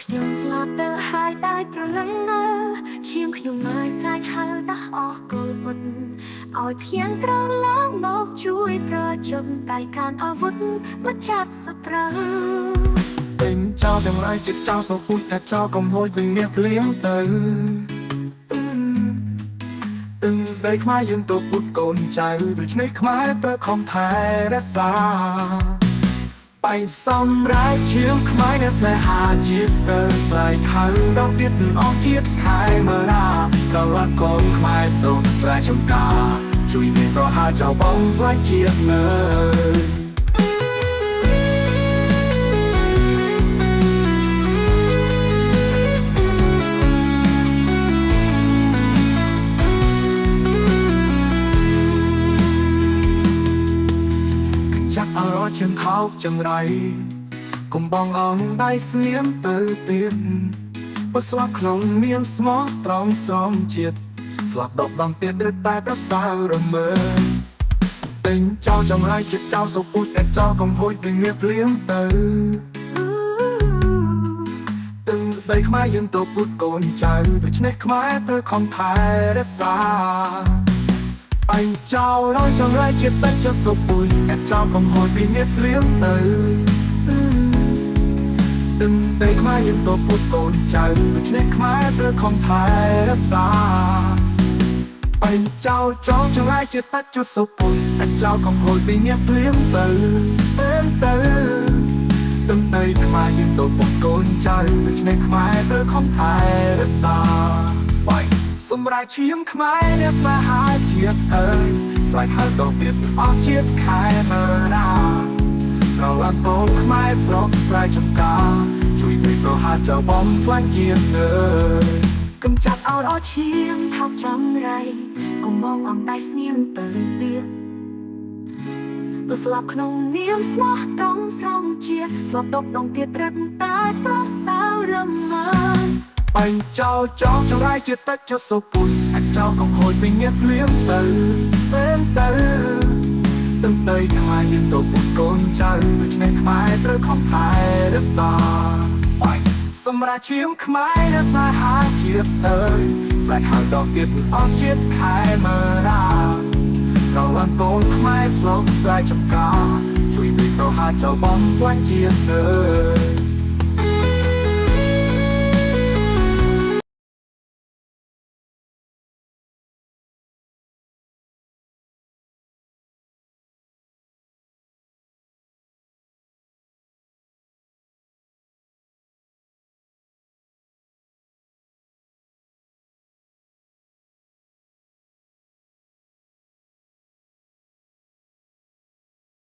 ខ្ញុំស្លាប់ទៅហើយតែប្រលឹងនៅឈាមខ្ញុំនៅស្រែកហៅដល់អស់កុលពុតឲ្យភៀងត្រង់ឡើងមកជួយប្រជុំដៃកាន់អាវុធមកចាប់សត្រូវពេញចោលទាំងឡាយចិត្តចោលសពុជតែចោលកុំហួចវិញមាសភ្លៀងទៅទឹងដីខ្មែរយើងទៅពុតកូនចៅដូច្នេះខ្មែរត្រូវខំថែរក្សាបែកសម្រាប់ឈាមខ្មែរអ្នកស្នេហាជាតិទៅស្លែកហៅដល់ទៀតអស់ជាតិខែមើលណាដល់ឡាកូនខ្មែរសូមស្រែចំការជួយមានប្រហាចៅបងផ្លាច់ជាតិនៅអរជើងខោកចង្រៃកុំបងអងដៃស្ងៀមទៅទៀតបើស្លាប់ក្នុងមានស្មោះត្រង់សមជាតិស្លាប់ដប់ដងទៀតរឹតតែប្រសើររមើពេញចោលចង្រៃចិត្តចោលសពុជតែចោលកំហួចវិញមានភ្លៀងទៅទឹងដីខ្មែរយើងទៅពុតកូនចៅដូច្នេះខ្មែរត្រូវខំថែរក្សាអញចោលរយចង្រៃជាតិតែចោលសពុជតែចោលកំហួចវិញមានភ្លៀងទៅទឹងដីខ្មែរយើងទៅពុតកូនចៅដូច្នេះខ្មែរត្រូវខំថែរក្សាអញចោលចង្រៃជាតិតែចោលសពុជតែចោលកំហួចវិញមានភ្លៀងទៅទឹងដីខ្មែរយើងទៅពុតកូនចៅដូច្នេះខ្មែរត្រូវខំថែរក្សាសម្រាប់ឈាមខ្មែរអ្នកស្នេហាជាតិស្រែកហៅដល់ទៀតអស់ជាតិខែមើលណាប្រឡាក់កូនខ្មែរស្រុកស្រែចំការជួយជួយប្រហាចៅបំផ្លាញជាតិនៅកំចាត់ឲ្យអស់ឈាមថោកចង្រៃកុំបងអងដៃស្ងៀមទៅទៀតបើស្លាប់ក្នុងនាមស្មោះត្រង់ស្រង់ជាតិស្លាប់ដប់ដងទៀតរឹតតែប្រសើររមើបាញ់ចោលចង្រៃជាតិតែចោលសពុជអាចចោលកំហួចវិញមានភ្លៀងទៅទឹងដីខ្មែរយើងទៅពុតកូនចៅដូច្នេះខ្មែរត្រូវខំថែរក្សាបាញ់សម្រាប់ឈាមខ្មែរអ្នកស្នេហាជាតិស្រែកហៅដល់ទៀតអស់ជាតិខែមើលណាដល់ឡាកូនខ្មែរស្រុកស្រែចំការជួយពីប្រហាចៅបំផ្លាញជាតិ